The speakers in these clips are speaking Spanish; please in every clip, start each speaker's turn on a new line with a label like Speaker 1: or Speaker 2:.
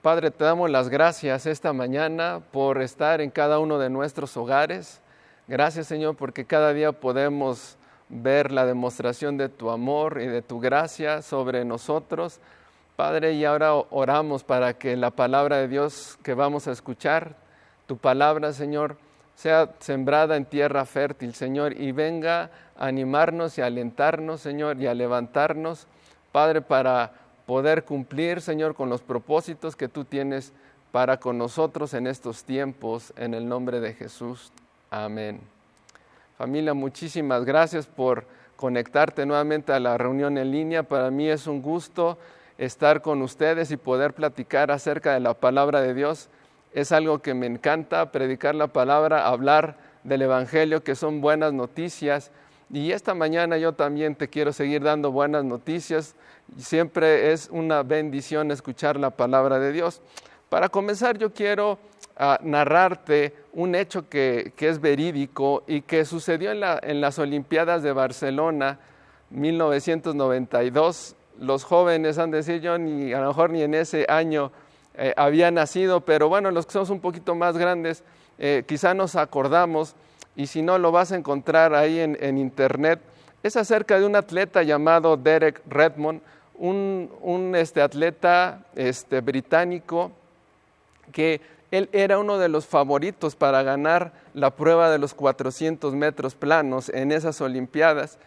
Speaker 1: Padre, te damos las gracias esta mañana por estar en cada uno de nuestros hogares. Gracias, Señor, porque cada día podemos ver la demostración de tu amor y de tu gracia sobre nosotros. Padre, y ahora oramos para que la palabra de Dios que vamos a escuchar, tu palabra, Señor, sea sembrada en tierra fértil, Señor, y venga a animarnos y a alentarnos, Señor, y a levantarnos, Padre, para poder cumplir, Señor, con los propósitos que tú tienes para con nosotros en estos tiempos, en el nombre de Jesús. Amén. Familia, muchísimas gracias por conectarte nuevamente a la reunión en línea. Para mí es un gusto estar con ustedes y poder platicar acerca de la palabra de Dios. Es algo que me encanta, predicar la palabra, hablar del Evangelio, que son buenas noticias. Y esta mañana yo también te quiero seguir dando buenas noticias. Siempre es una bendición escuchar la palabra de Dios. Para comenzar, yo quiero narrarte un hecho que es verídico y que sucedió en las Olimpiadas de Barcelona 1992. Los jóvenes han de decir, yo a lo mejor ni en ese año había nacido, pero bueno, los que somos un poquito más grandes, quizá nos acordamos, y si no, lo vas a encontrar ahí en internet. Es acerca de un atleta llamado Derek Redmond, un atleta británico, que él era uno de los favoritos para ganar la prueba de los 400 metros planos en esas Olimpiadas.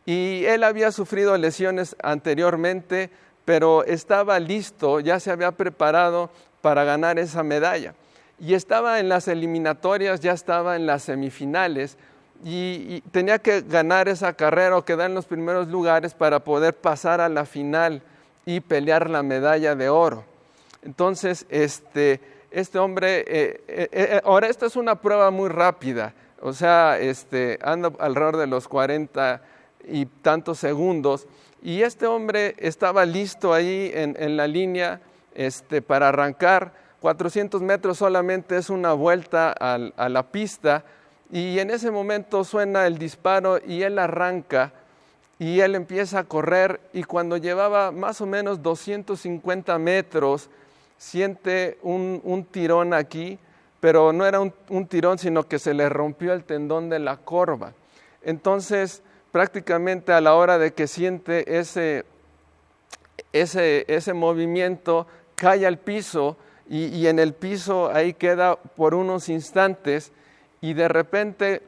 Speaker 1: Y él había sufrido lesiones anteriormente, pero estaba listo, ya se había preparado para ganar esa medalla. Y estaba en las eliminatorias, ya estaba en las semifinales, y tenía que ganar esa carrera o quedar en los primeros lugares para poder pasar a la final y pelear la medalla de oro. Entonces, este hombre, ahora esta es una prueba muy rápida, o sea, anda alrededor de los 40 y tantos segundos, y este hombre estaba listo ahí en la línea para arrancar. 400 metros solamente es una vuelta a la pista, y en ese momento suena el disparo y él arranca y él empieza a correr, y cuando llevaba más o menos 250 metros siente un tirón aquí, pero no era un tirón, sino que se le rompió el tendón de la corva. Entonces prácticamente a la hora de que siente ese movimiento, cae al piso, y en el piso ahí queda por unos instantes, y de repente,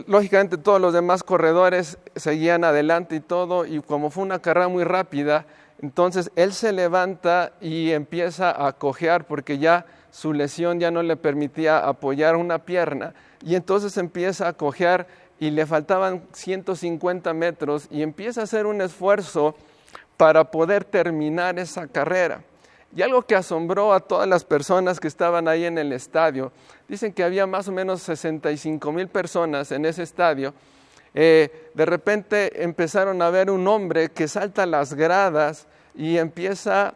Speaker 1: lógicamente todos los demás corredores seguían adelante y todo, y como fue una carrera muy rápida, entonces él se levanta y empieza a cojear porque ya su lesión ya no le permitía apoyar una pierna, y entonces empieza a cojear y le faltaban 150 metros y empieza a hacer un esfuerzo para poder terminar esa carrera. Y algo que asombró a todas las personas que estaban ahí en el estadio, dicen que había más o menos 65,000 personas en ese estadio. De repente empezaron a ver un hombre que salta las gradas y empieza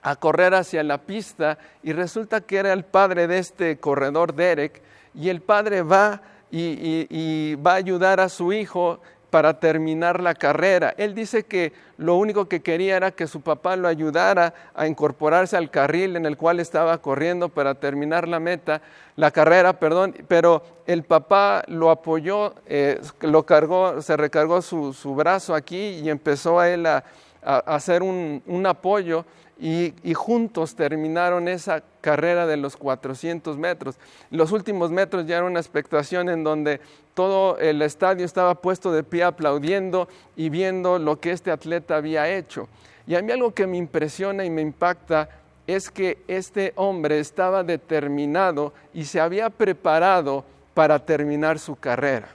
Speaker 1: a correr hacia la pista, y resulta que era el padre de este corredor, Derek, y el padre va y va a ayudar a su hijo para terminar la carrera. Él dice que lo único que quería era que su papá lo ayudara a incorporarse al carril en el cual estaba corriendo para terminar la carrera, pero el papá lo apoyó, se recargó su brazo aquí y empezó a él a hacer un apoyo, y juntos terminaron esa carrera de los 400 metros. Los últimos metros ya era una expectación en donde todo el estadio estaba puesto de pie aplaudiendo y viendo lo que este atleta había hecho. Y a mí algo que me impresiona y me impacta es que este hombre estaba determinado y se había preparado para terminar su carrera.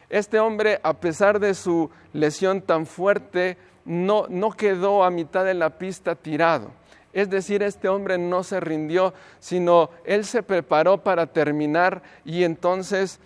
Speaker 1: Este hombre, a pesar de su lesión tan fuerte, no quedó a mitad de la pista tirado. Es decir, este hombre no se rindió, sino él se preparó para terminar, y entonces,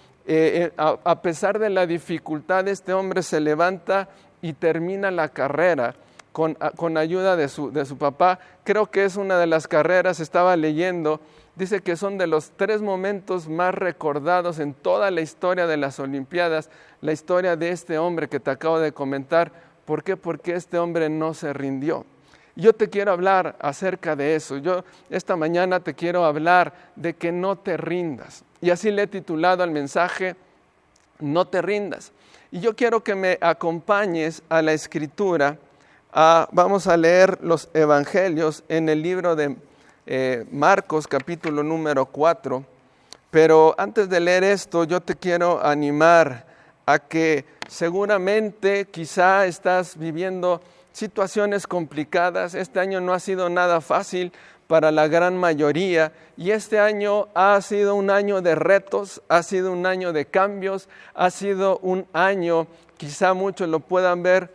Speaker 1: a pesar de la dificultad, este hombre se levanta y termina la carrera con ayuda de su papá. Creo que es una de las carreras, estaba leyendo, dice que son de los 3 momentos más recordados en toda la historia de las Olimpiadas, la historia de este hombre que te acabo de comentar. ¿Por qué? Porque este hombre no se rindió. Yo te quiero hablar acerca de eso. Yo esta mañana te quiero hablar de que no te rindas. Y así le he titulado al mensaje, no te rindas. Y yo quiero que me acompañes a la Escritura. Vamos a leer los Evangelios en el libro de Marcos, capítulo número 4. Pero antes de leer esto, yo te quiero animar a que seguramente quizá estás viviendo situaciones complicadas. Este año no ha sido nada fácil para la gran mayoría, y este año ha sido un año de retos, ha sido un año de cambios, ha sido un año, quizá muchos lo puedan ver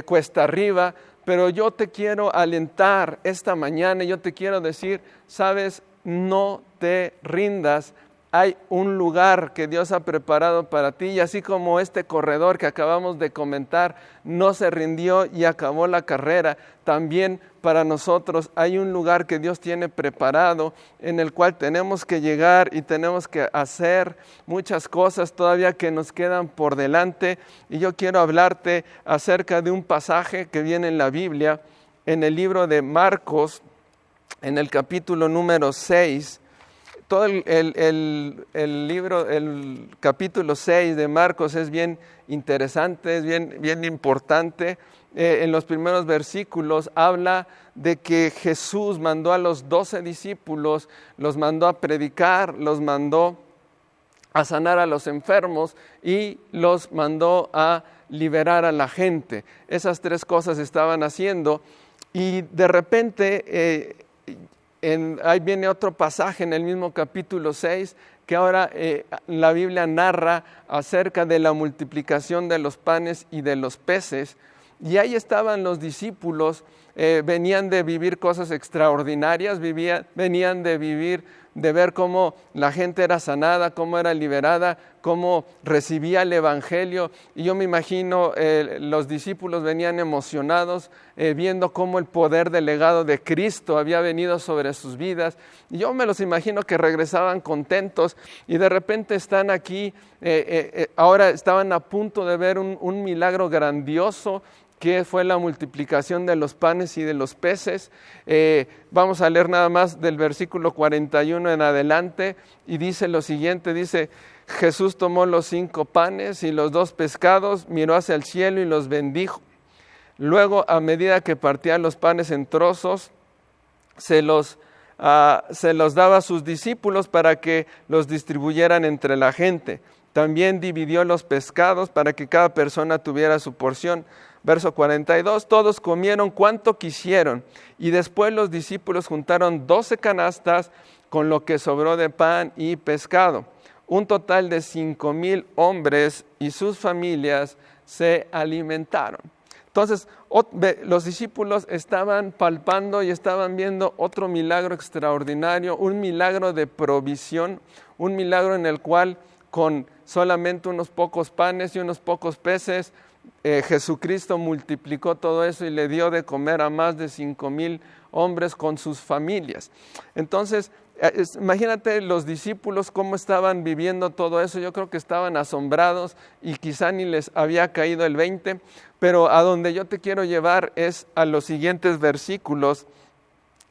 Speaker 1: cuesta arriba, pero yo te quiero alentar esta mañana, yo te quiero decir, sabes, no te rindas. Hay un lugar que Dios ha preparado para ti, y así como este corredor que acabamos de comentar no se rindió y acabó la carrera, también para nosotros hay un lugar que Dios tiene preparado en el cual tenemos que llegar y tenemos que hacer muchas cosas todavía que nos quedan por delante. Y yo quiero hablarte acerca de un pasaje que viene en la Biblia, en el libro de Marcos, en el capítulo número 6. Todo el libro, el capítulo 6 de Marcos es bien interesante, es bien importante. En los primeros versículos habla de que Jesús mandó a los 12 discípulos, los mandó a predicar, los mandó a sanar a los enfermos y los mandó a liberar a la gente. Esas tres cosas estaban haciendo, y de repente ahí viene otro pasaje en el mismo capítulo 6, que ahora la Biblia narra acerca de la multiplicación de los panes y de los peces. Y ahí estaban los discípulos, venían de vivir cosas extraordinarias, venían de ver cómo la gente era sanada, cómo era liberada, cómo recibía el Evangelio. Y yo me imagino los discípulos venían emocionados, viendo cómo el poder delegado de Cristo había venido sobre sus vidas. Y yo me los imagino que regresaban contentos, y de repente están aquí, ahora estaban a punto de ver un milagro grandioso, que fue la multiplicación de los panes y de los peces. Vamos a leer nada más del versículo 41 en adelante, y dice lo siguiente, dice: Jesús tomó los 5 panes y los 2 pescados, miró hacia el cielo y los bendijo. Luego, a medida que partía los panes en trozos, se los daba a sus discípulos para que los distribuyeran entre la gente. También dividió los pescados para que cada persona tuviera su porción. Verso 42, todos comieron cuanto quisieron, y después los discípulos juntaron 12 canastas con lo que sobró de pan y pescado. Un total de 5,000 hombres y sus familias se alimentaron. Entonces, los discípulos estaban palpando y estaban viendo otro milagro extraordinario, un milagro de provisión, un milagro en el cual con solamente unos pocos panes y unos pocos peces, Jesucristo multiplicó todo eso y le dio de comer a más de 5,000 hombres con sus familias. Entonces, imagínate los discípulos cómo estaban viviendo todo eso. Yo creo que estaban asombrados y quizá ni les había caído el 20, pero a donde yo te quiero llevar es a los siguientes versículos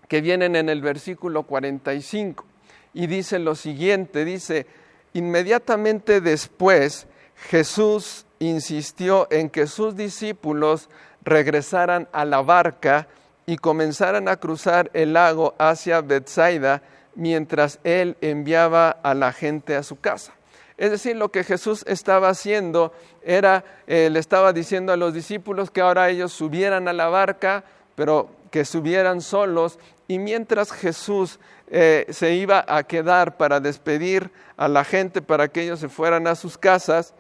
Speaker 1: que vienen en el versículo 45, y dice lo siguiente, dice: inmediatamente después Jesús insistió en que sus discípulos regresaran a la barca y comenzaran a cruzar el lago hacia Betsaida, mientras él enviaba a la gente a su casa. Es decir, lo que Jesús estaba haciendo era, le estaba diciendo a los discípulos que ahora ellos subieran a la barca, pero que subieran solos, y mientras Jesús se iba a quedar para despedir a la gente, para que ellos se fueran a sus casas.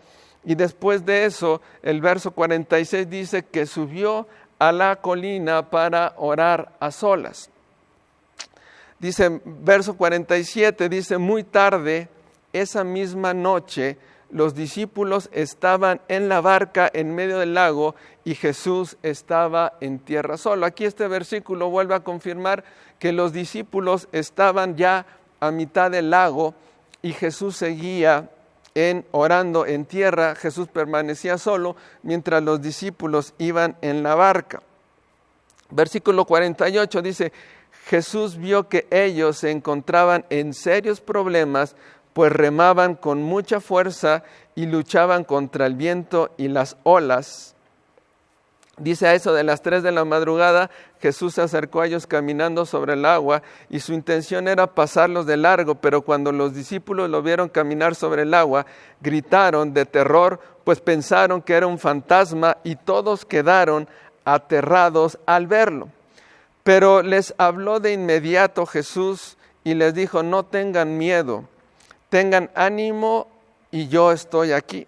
Speaker 1: Y después de eso, el verso 46 dice que subió a la colina para orar a solas. Dice, verso 47, dice: muy tarde, esa misma noche, los discípulos estaban en la barca en medio del lago y Jesús estaba en tierra solo. Aquí este versículo vuelve a confirmar que los discípulos estaban ya a mitad del lago y Jesús seguía orando en tierra. Jesús permanecía solo mientras los discípulos iban en la barca. Versículo 48 dice, Jesús vio que ellos se encontraban en serios problemas, pues remaban con mucha fuerza y luchaban contra el viento y las olas. Dice a eso de las 3 de la madrugada, Jesús se acercó a ellos caminando sobre el agua y su intención era pasarlos de largo, pero cuando los discípulos lo vieron caminar sobre el agua, gritaron de terror, pues pensaron que era un fantasma y todos quedaron aterrados al verlo. Pero les habló de inmediato Jesús y les dijo, no tengan miedo, tengan ánimo y yo estoy aquí.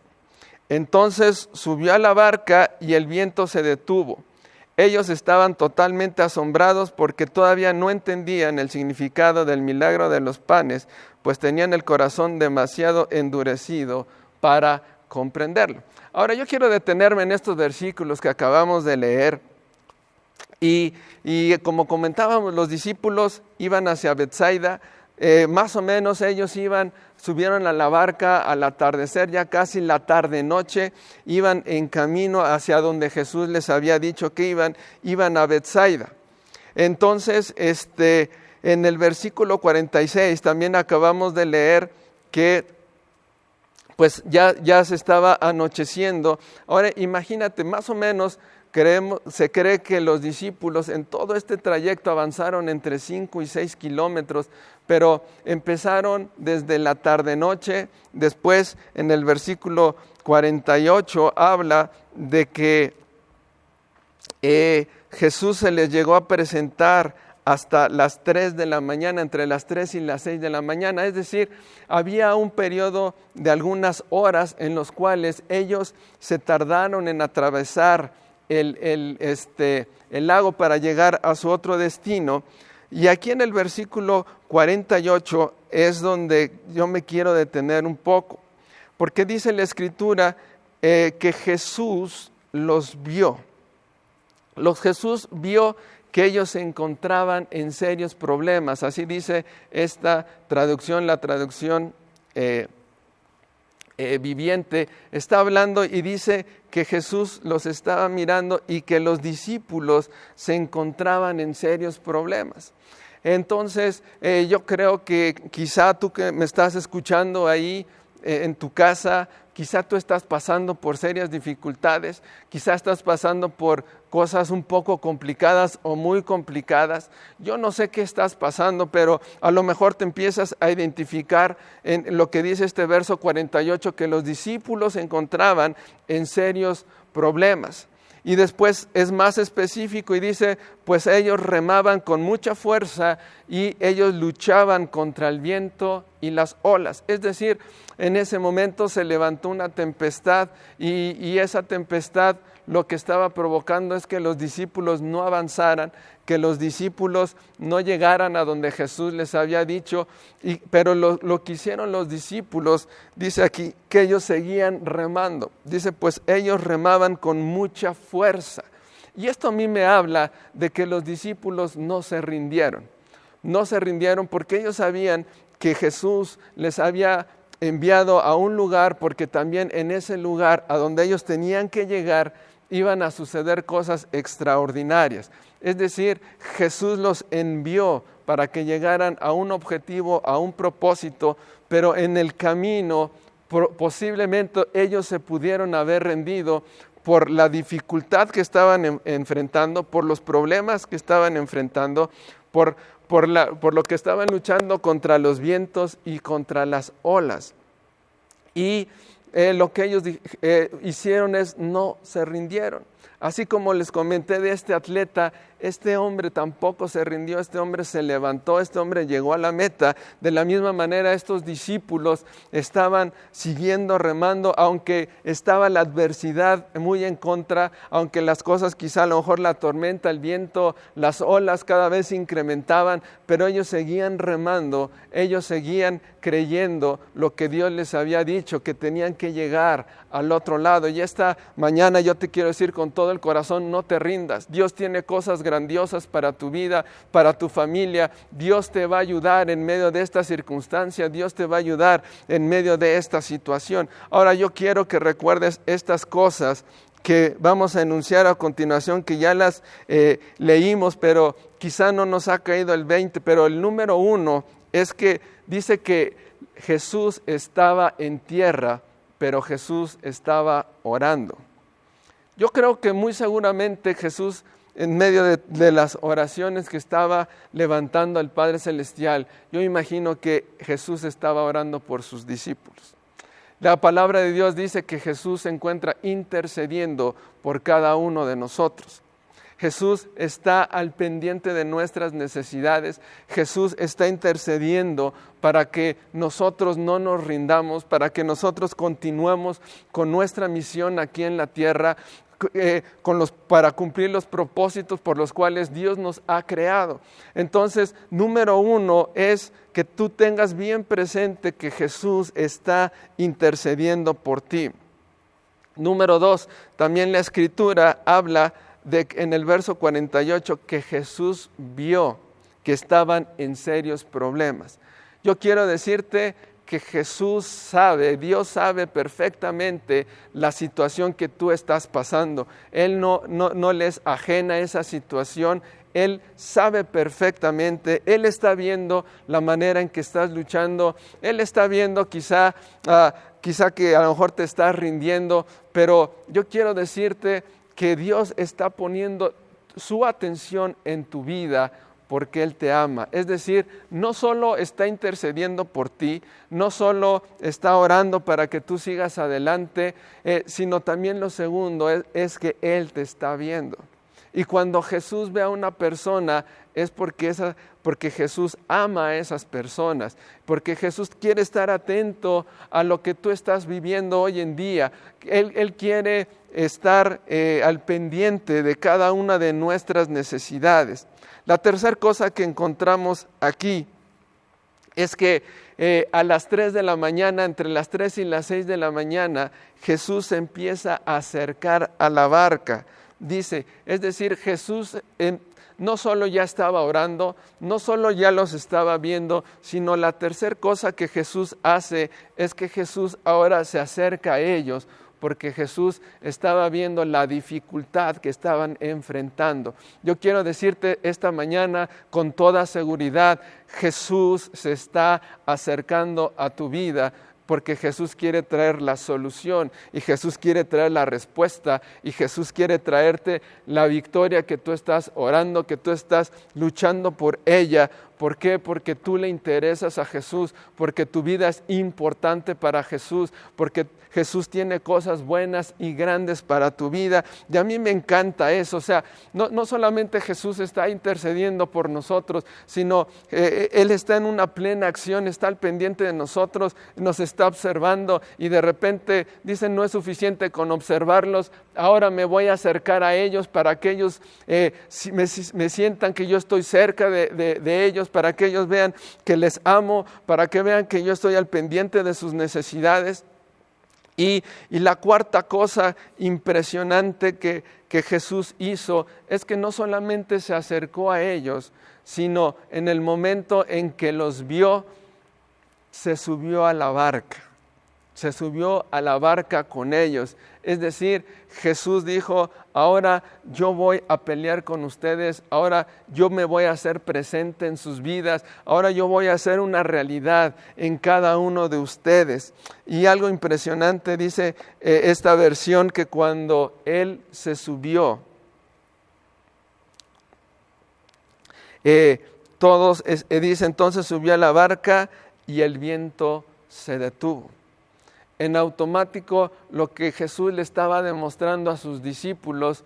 Speaker 1: Entonces subió a la barca y el viento se detuvo. Ellos estaban totalmente asombrados porque todavía no entendían el significado del milagro de los panes, pues tenían el corazón demasiado endurecido para comprenderlo. Ahora yo quiero detenerme en estos versículos que acabamos de leer. Y como comentábamos, los discípulos iban hacia Betsaida, más o menos ellos subieron a la barca al atardecer, ya casi la tarde-noche, iban en camino hacia donde Jesús les había dicho que iban a Betsaida. Entonces, en el versículo 46 también acabamos de leer que pues ya se estaba anocheciendo. Ahora imagínate, más o menos se cree que los discípulos en todo este trayecto avanzaron entre 5 y 6 kilómetros, pero empezaron desde la tarde-noche. Después, en el versículo 48, habla de que Jesús se les llegó a presentar hasta las 3 de la mañana, entre las 3 y las 6 de la mañana. Es decir, había un periodo de algunas horas en los cuales ellos se tardaron en atravesar el lago para llegar a su otro destino. Y aquí en el versículo 48 es donde yo me quiero detener un poco, porque dice la Escritura que Jesús los vio. Jesús vio que ellos se encontraban en serios problemas. Así dice esta traducción, la traducción viviente, está hablando y dice que Jesús los estaba mirando y que los discípulos se encontraban en serios problemas. Entonces, yo creo que quizá tú que me estás escuchando ahí en tu casa, quizá tú estás pasando por serias dificultades, quizá estás pasando por cosas un poco complicadas o muy complicadas. Yo no sé qué estás pasando, pero a lo mejor te empiezas a identificar en lo que dice este verso 48, que los discípulos se encontraban en serios problemas. Y después es más específico y dice, pues ellos remaban con mucha fuerza y ellos luchaban contra el viento y las olas. Es decir, en ese momento se levantó una tempestad y esa tempestad lo que estaba provocando es que los discípulos no avanzaran, que los discípulos no llegaran a donde Jesús les había dicho, pero lo que hicieron los discípulos, dice aquí, que ellos seguían remando. Dice, pues ellos remaban con mucha fuerza. Y esto a mí me habla de que los discípulos no se rindieron. No se rindieron porque ellos sabían que Jesús les había enviado a un lugar, porque también en ese lugar a donde ellos tenían que llegar iban a suceder cosas extraordinarias. Es decir, Jesús los envió para que llegaran a un objetivo, a un propósito, pero en el camino posiblemente ellos se pudieron haber rendido por la dificultad que estaban enfrentando, por los problemas que estaban enfrentando, por lo que estaban luchando contra los vientos y contra las olas. Y lo que ellos hicieron es no se rindieron. Así como les comenté de este atleta, este hombre tampoco se rindió, este hombre se levantó, este hombre llegó a la meta. De la misma manera estos discípulos estaban siguiendo remando, aunque estaba la adversidad muy en contra, aunque las cosas quizá a lo mejor la tormenta, el viento, las olas cada vez se incrementaban, pero ellos seguían remando, ellos seguían creyendo lo que Dios les había dicho, que tenían que llegar al otro lado. Y esta mañana yo te quiero decir con todo el corazón, no te rindas. Dios tiene cosas grandiosas para tu vida, para tu familia. Dios te va a ayudar en medio de esta circunstancia, Dios te va a ayudar en medio de esta situación. Ahora yo quiero que recuerdes estas cosas que vamos a enunciar a continuación, que ya las leímos, pero quizá no nos ha caído el 20, pero el número 1 es que dice que Jesús estaba en tierra, pero Jesús estaba orando. Yo creo que muy seguramente Jesús, en medio de las oraciones que estaba levantando al Padre Celestial, yo imagino que Jesús estaba orando por sus discípulos. La palabra de Dios dice que Jesús se encuentra intercediendo por cada uno de nosotros. Jesús está al pendiente de nuestras necesidades. Jesús está intercediendo para que nosotros no nos rindamos, para que nosotros continuemos con nuestra misión aquí en la tierra, para cumplir los propósitos por los cuales Dios nos ha creado. Entonces, número 1 es que tú tengas bien presente que Jesús está intercediendo por ti. Número 2, también la Escritura habla en el verso 48 que Jesús vio que estaban en serios problemas. Yo quiero decirte que Jesús sabe, Dios sabe perfectamente la situación que tú estás pasando. Él no le es ajena a esa situación. Él sabe perfectamente, Él está viendo la manera en que estás luchando, Él está viendo quizá que a lo mejor te estás rindiendo, pero yo quiero decirte que Dios está poniendo su atención en tu vida porque Él te ama. Es decir, no solo está intercediendo por ti, no solo está orando para que tú sigas adelante, sino también lo segundo es que Él te está viendo. Y cuando Jesús ve a una persona es porque Jesús ama a esas personas, porque Jesús quiere estar atento a lo que tú estás viviendo hoy en día. Él quiere estar al pendiente de cada una de nuestras necesidades. La tercera cosa que encontramos aquí es que a las 3 de la mañana, entre las 3 y las 6 de la mañana, Jesús se empieza a acercar a la barca. Dice, es decir, Jesús no solo ya estaba orando, no solo ya los estaba viendo, sino la tercera cosa que Jesús hace es que Jesús ahora se acerca a ellos, porque Jesús estaba viendo la dificultad que estaban enfrentando. Yo quiero decirte esta mañana con toda seguridad, Jesús se está acercando a tu vida, porque Jesús quiere traer la solución y Jesús quiere traer la respuesta y Jesús quiere traerte la victoria que tú estás orando, que tú estás luchando por ella. ¿Por qué? Porque tú le interesas a Jesús, porque tu vida es importante para Jesús, porque Jesús tiene cosas buenas y grandes para tu vida. Y a mí me encanta eso. O sea, no solamente Jesús está intercediendo por nosotros, sino Él está en una plena acción, está al pendiente de nosotros, nos está observando y de repente dicen, no es suficiente con observarlos, ahora me voy a acercar a ellos para que ellos me sientan que yo estoy cerca de ellos, para que ellos vean que les amo, para que vean que yo estoy al pendiente de sus necesidades. Y la cuarta cosa impresionante que Jesús hizo es que no solamente se acercó a ellos, sino en el momento en que los vio, se subió a la barca. Se subió a la barca con ellos. Es decir, Jesús dijo, ahora yo voy a pelear con ustedes, ahora yo me voy a hacer presente en sus vidas, ahora yo voy a hacer una realidad en cada uno de ustedes. Y algo impresionante dice esta versión, que cuando Él se subió, dice, entonces subió a la barca y el viento se detuvo. En automático, lo que Jesús le estaba demostrando a sus discípulos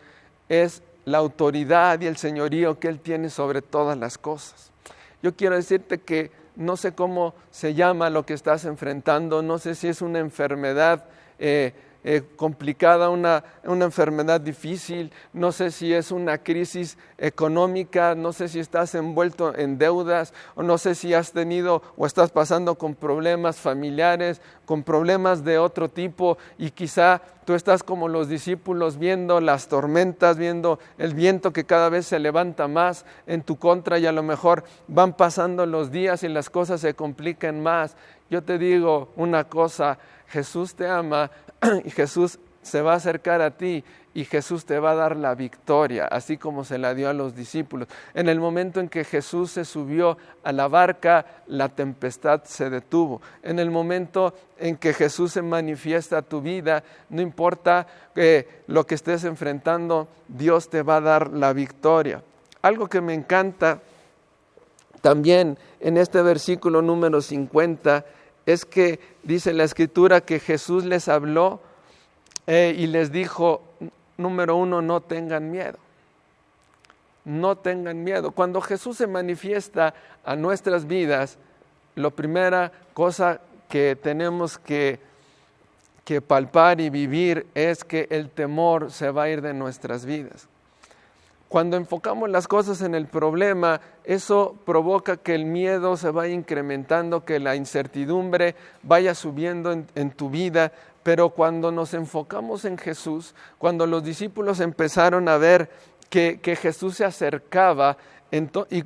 Speaker 1: es la autoridad y el señorío que Él tiene sobre todas las cosas. Yo quiero decirte que no sé cómo se llama lo que estás enfrentando, no sé si es una enfermedad complicada, una enfermedad difícil, no sé si es una crisis económica, no sé si estás envuelto en deudas, o no sé si has tenido o estás pasando con problemas familiares, con problemas de otro tipo, y quizá tú estás como los discípulos viendo las tormentas, viendo el viento que cada vez se levanta más en tu contra, y a lo mejor van pasando los días y las cosas se complican más. Yo te digo una cosa, Jesús te ama y Jesús se va a acercar a ti y Jesús te va a dar la victoria, así como se la dio a los discípulos. En el momento en que Jesús se subió a la barca, la tempestad se detuvo. En el momento en que Jesús se manifiesta a tu vida, no importa lo que estés enfrentando, Dios te va a dar la victoria. Algo que me encanta también en este versículo número 50 es que dice la Escritura que Jesús les habló y les dijo, número 1, no tengan miedo. No tengan miedo. Cuando Jesús se manifiesta a nuestras vidas, la primera cosa que tenemos que palpar y vivir es que el temor se va a ir de nuestras vidas. Cuando enfocamos las cosas en el problema, eso provoca que el miedo se vaya incrementando, que la incertidumbre vaya subiendo en tu vida. Pero cuando nos enfocamos en Jesús, cuando los discípulos empezaron a ver que Jesús se acercaba,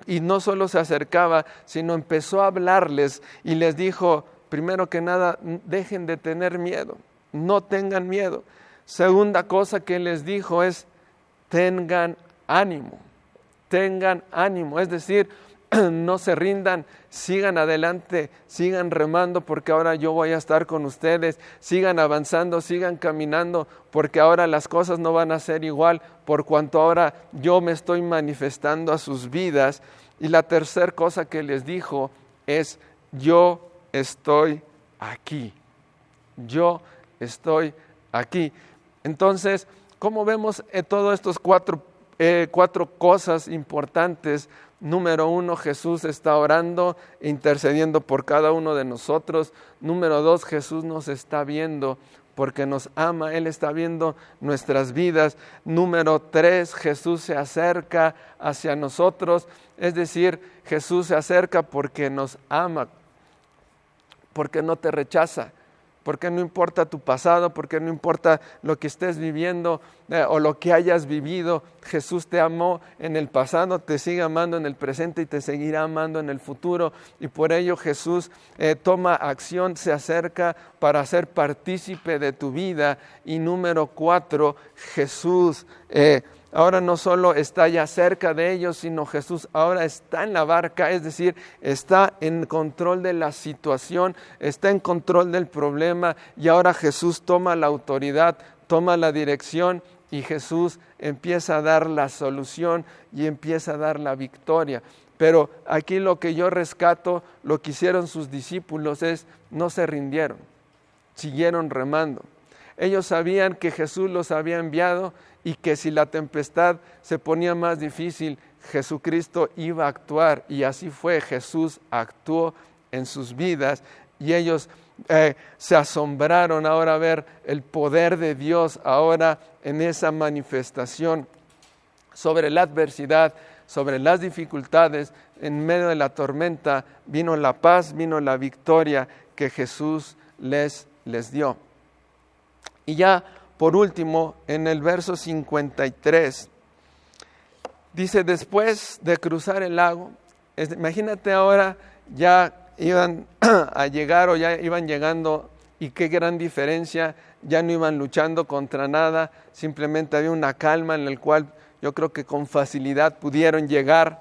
Speaker 1: y no solo se acercaba, sino empezó a hablarles y les dijo, primero que nada, dejen de tener miedo, no tengan miedo. Segunda cosa que les dijo es, tengan ánimo, es decir, no se rindan, sigan adelante, sigan remando porque ahora yo voy a estar con ustedes, sigan avanzando, sigan caminando porque ahora las cosas no van a ser igual por cuanto ahora yo me estoy manifestando a sus vidas. Y la tercera cosa que les dijo es, yo estoy aquí, yo estoy aquí. Entonces, ¿cómo vemos todos estos cuatro cosas importantes? Número 1, Jesús está orando, intercediendo por cada uno de nosotros. Número 2, Jesús nos está viendo porque nos ama, Él está viendo nuestras vidas. Número 3, Jesús se acerca hacia nosotros, es decir, Jesús se acerca porque nos ama, porque no te rechaza. Porque no importa tu pasado, porque no importa lo que estés viviendo o lo que hayas vivido, Jesús te amó en el pasado, te sigue amando en el presente y te seguirá amando en el futuro. Y por ello Jesús toma acción, se acerca para ser partícipe de tu vida. Y número 4, Jesús ahora no solo está ya cerca de ellos, sino Jesús ahora está en la barca, es decir, está en control de la situación, está en control del problema y ahora Jesús toma la autoridad, toma la dirección y Jesús empieza a dar la solución y empieza a dar la victoria. Pero aquí lo que yo rescato, lo que hicieron sus discípulos es, no se rindieron, siguieron remando. Ellos sabían que Jesús los había enviado y que si la tempestad se ponía más difícil, Jesucristo iba a actuar. Y así fue, Jesús actuó en sus vidas y ellos se asombraron ahora a ver el poder de Dios ahora en esa manifestación sobre la adversidad, sobre las dificultades. En medio de la tormenta vino la paz, vino la victoria que Jesús les dio. Y ya por último, en el verso 53, dice, después de cruzar el lago, imagínate ahora, ya iban a llegar o ya iban llegando, y qué gran diferencia, ya no iban luchando contra nada, simplemente había una calma en la cual yo creo que con facilidad pudieron llegar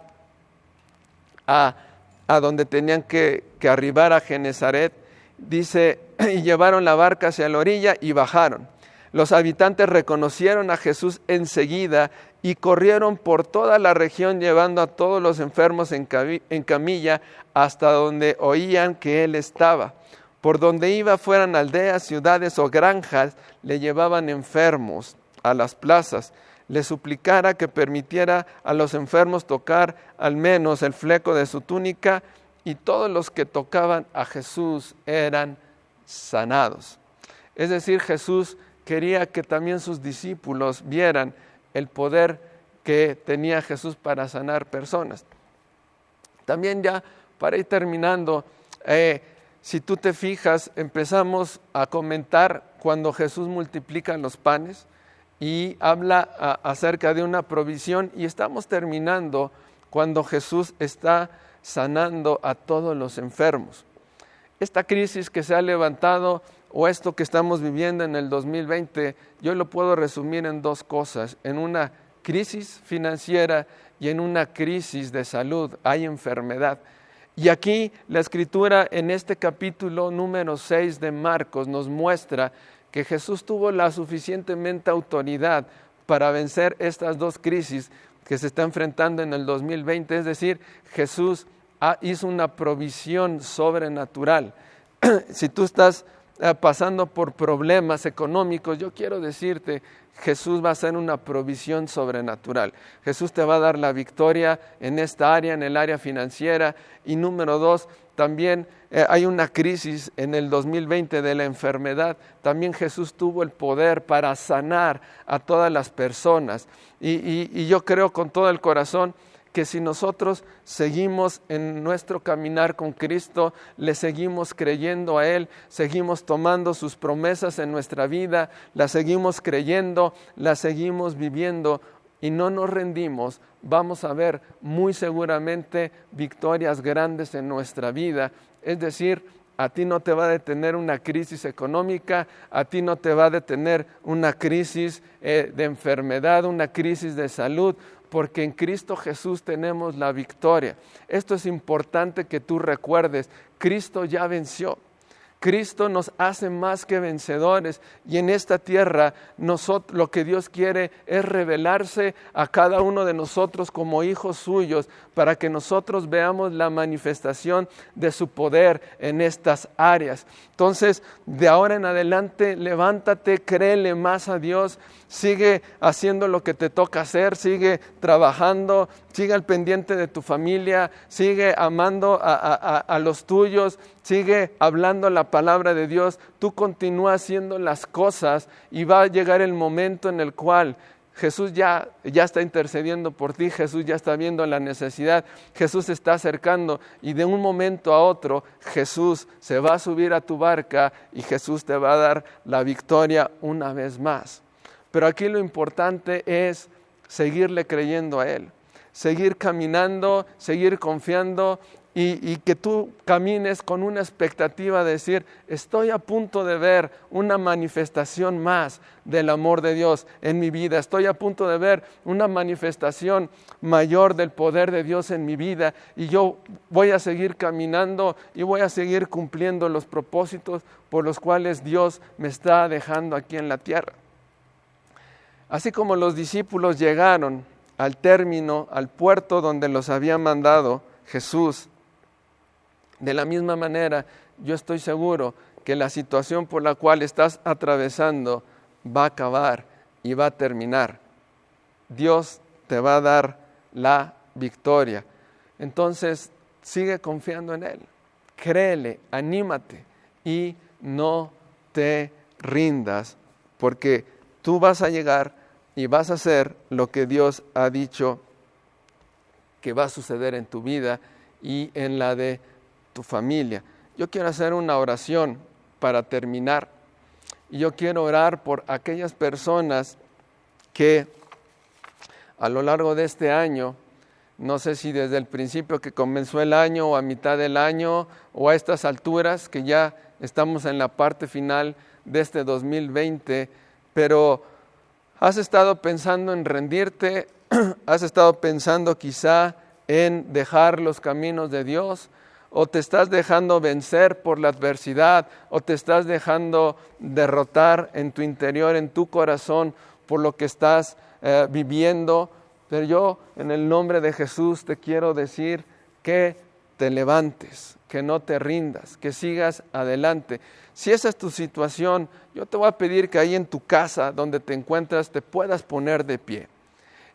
Speaker 1: a donde tenían que arribar, a Genezaret. Dice, y llevaron la barca hacia la orilla y bajaron. Los habitantes reconocieron a Jesús enseguida y corrieron por toda la región llevando a todos los enfermos en camilla hasta donde oían que Él estaba. Por donde iba, fueran aldeas, ciudades o granjas, le llevaban enfermos a las plazas. Le suplicara que permitiera a los enfermos tocar al menos el fleco de su túnica, y todos los que tocaban a Jesús eran sanados. Es decir, Jesús quería que también sus discípulos vieran el poder que tenía Jesús para sanar personas. También ya para ir terminando, si tú te fijas, empezamos a comentar cuando Jesús multiplica los panes y habla acerca de una provisión, y estamos terminando cuando Jesús está sanando a todos los enfermos. esta crisis que se ha levantado o esto que estamos viviendo en el 2020, yo lo puedo resumir en dos cosas: en una crisis financiera y en una crisis de salud. Hay enfermedad. Y aquí la Escritura en este capítulo número 6 de Marcos nos muestra que Jesús tuvo la suficientemente autoridad para vencer estas dos crisis que se está enfrentando en el 2020. Es decir, Jesús hizo una provisión sobrenatural. Si tú estás pasando por problemas económicos, yo quiero decirte, Jesús va a hacer una provisión sobrenatural. Jesús te va a dar la victoria en esta área, en el área financiera. Y número dos, también hay una crisis en el 2020 de la enfermedad. También Jesús tuvo el poder para sanar a todas las personas. Y yo creo con todo el corazón que si nosotros seguimos en nuestro caminar con Cristo, le seguimos creyendo a Él, seguimos tomando sus promesas en nuestra vida, las seguimos creyendo, las seguimos viviendo y no nos rendimos, vamos a ver muy seguramente victorias grandes en nuestra vida. Es decir, a ti no te va a detener una crisis económica, a ti no te va a detener una crisis de enfermedad, una crisis de salud, porque en Cristo Jesús tenemos la victoria. Esto es importante que tú recuerdes, Cristo ya venció. Cristo nos hace más que vencedores y en esta tierra lo que Dios quiere es revelarse a cada uno de nosotros como hijos suyos para que nosotros veamos la manifestación de su poder en estas áreas. Entonces, de ahora en adelante, levántate, créele más a Dios, sigue haciendo lo que te toca hacer, sigue trabajando, sigue al pendiente de tu familia, sigue amando a los tuyos, sigue hablando la palabra de Dios, tú continúa haciendo las cosas y va a llegar el momento en el cual Jesús ya está intercediendo por ti, Jesús ya está viendo la necesidad, Jesús se está acercando y de un momento a otro Jesús se va a subir a tu barca y Jesús te va a dar la victoria una vez más. Pero aquí lo importante es seguirle creyendo a Él, seguir caminando, seguir confiando y que tú camines con una expectativa de decir, estoy a punto de ver una manifestación más del amor de Dios en mi vida, estoy a punto de ver una manifestación mayor del poder de Dios en mi vida y yo voy a seguir caminando y voy a seguir cumpliendo los propósitos por los cuales Dios me está dejando aquí en la tierra. Así como los discípulos llegaron al término, al puerto donde los había mandado Jesús, de la misma manera, yo estoy seguro que la situación por la cual estás atravesando va a acabar y va a terminar. Dios te va a dar la victoria. Entonces, sigue confiando en Él. Créele, anímate y no te rindas, porque tú vas a llegar y vas a hacer lo que Dios ha dicho que va a suceder en tu vida y en la de tu familia. Yo quiero hacer una oración para terminar y yo quiero orar por aquellas personas que a lo largo de este año, no sé si desde el principio que comenzó el año o a mitad del año o a estas alturas que ya estamos en la parte final de este 2020, pero has estado pensando en rendirte, has estado pensando quizá en dejar los caminos de Dios, o te estás dejando vencer por la adversidad, o te estás dejando derrotar en tu interior, en tu corazón, por lo que estás viviendo. Pero yo, en el nombre de Jesús, te quiero decir que te levantes, que no te rindas, que sigas adelante. Si esa es tu situación, yo te voy a pedir que ahí en tu casa, donde te encuentras, te puedas poner de pie.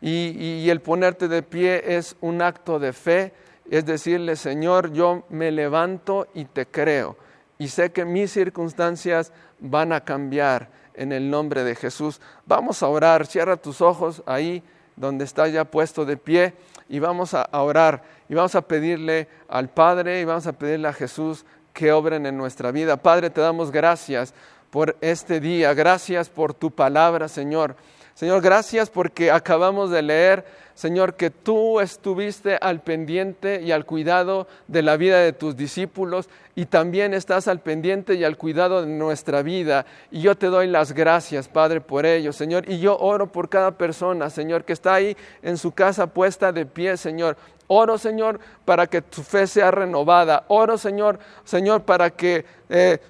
Speaker 1: Y el ponerte de pie es un acto de fe, es decirle, Señor, yo me levanto y te creo. Y sé que mis circunstancias van a cambiar en el nombre de Jesús. Vamos a orar, cierra tus ojos ahí donde estás ya puesto de pie y vamos a orar. Y vamos a pedirle al Padre y vamos a pedirle a Jesús que obren en nuestra vida. Padre, te damos gracias por este día, gracias por tu palabra, Señor. Señor, gracias porque acabamos de leer, Señor, que tú estuviste al pendiente y al cuidado de la vida de tus discípulos y también estás al pendiente y al cuidado de nuestra vida. Y yo te doy las gracias, Padre, por ello, Señor. Y yo oro por cada persona, Señor, que está ahí en su casa puesta de pie, Señor. Oro, Señor, para que tu fe sea renovada. Oro, Señor, para que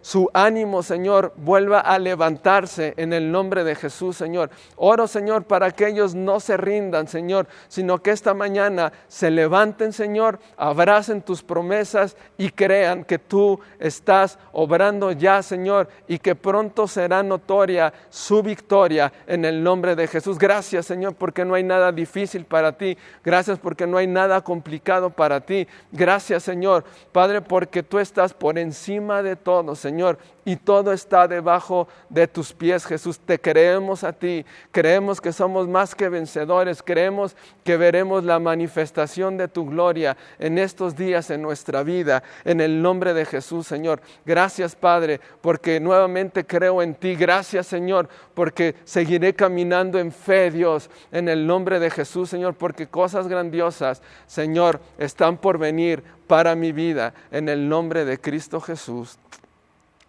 Speaker 1: su ánimo, Señor, vuelva a levantarse en el nombre de Jesús, Señor. Oro, Señor, para que ellos no se rindan, Señor, sino que esta mañana se levanten, Señor, abracen tus promesas y crean que tú estás obrando ya, Señor, y que pronto será notoria su victoria en el nombre de Jesús. Gracias, Señor, porque no hay nada difícil para ti. Gracias porque no hay nada complicado para ti. Gracias, Señor, Padre, porque tú estás por encima de todo, Señor, y todo está debajo de tus pies, Jesús. Te creemos a ti, creemos que somos más que vencedores, creemos que veremos la manifestación de tu gloria en estos días en nuestra vida, en el nombre de Jesús, Señor. Gracias, Padre, porque nuevamente creo en ti. Gracias, Señor, porque seguiré caminando en fe, Dios, en el nombre de Jesús, Señor, porque cosas grandiosas, Señor, están por venir para mi vida, en el nombre de Cristo Jesús.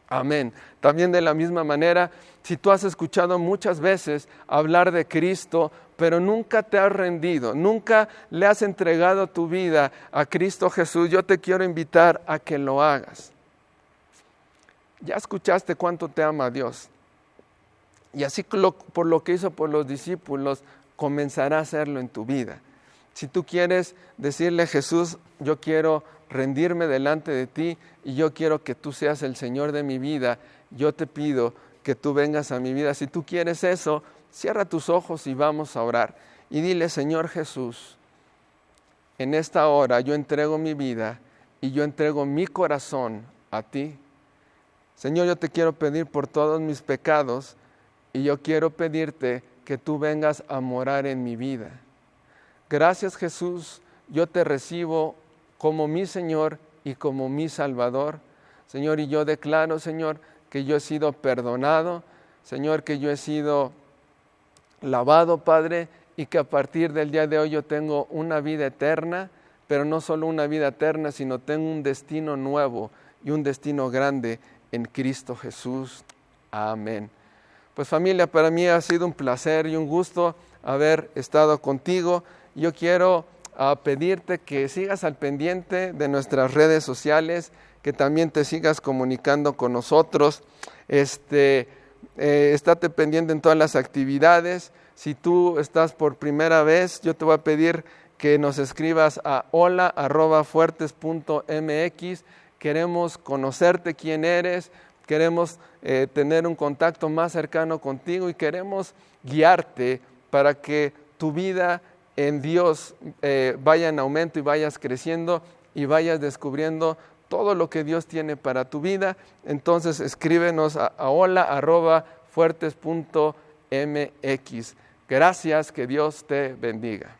Speaker 1: Amén. También de la misma manera, si tú has escuchado muchas veces hablar de Cristo, pero nunca te has rendido, nunca le has entregado tu vida a Cristo Jesús, yo te quiero invitar a que lo hagas. Ya escuchaste cuánto te ama Dios. Y así por lo que hizo por los discípulos, comenzará a hacerlo en tu vida. Si tú quieres decirle, Jesús, yo quiero rendirme delante de ti y yo quiero que tú seas el Señor de mi vida, yo te pido que tú vengas a mi vida. Si tú quieres eso, cierra tus ojos y vamos a orar. Y dile, Señor Jesús, en esta hora yo entrego mi vida y yo entrego mi corazón a ti. Señor, yo te quiero pedir por todos mis pecados y yo quiero pedirte que tú vengas a morar en mi vida. Gracias, Jesús, yo te recibo como mi Señor y como mi Salvador. Señor, y yo declaro, Señor, que yo he sido perdonado, Señor, que yo he sido lavado, Padre, y que a partir del día de hoy yo tengo una vida eterna, pero no solo una vida eterna, sino tengo un destino nuevo y un destino grande en Cristo Jesús. Amén. Pues familia, para mí ha sido un placer y un gusto haber estado contigo. Yo quiero pedirte que sigas al pendiente de nuestras redes sociales, que también te sigas comunicando con nosotros. Estate pendiente en todas las actividades. Si tú estás por primera vez, yo te voy a pedir que nos escribas a hola@fuertes.mx. Queremos conocerte quién eres, queremos tener un contacto más cercano contigo y queremos guiarte para que tu vida en Dios vaya en aumento y vayas creciendo y vayas descubriendo todo lo que Dios tiene para tu vida. Entonces escríbenos a hola@fuertes.mx. Gracias, que Dios te bendiga.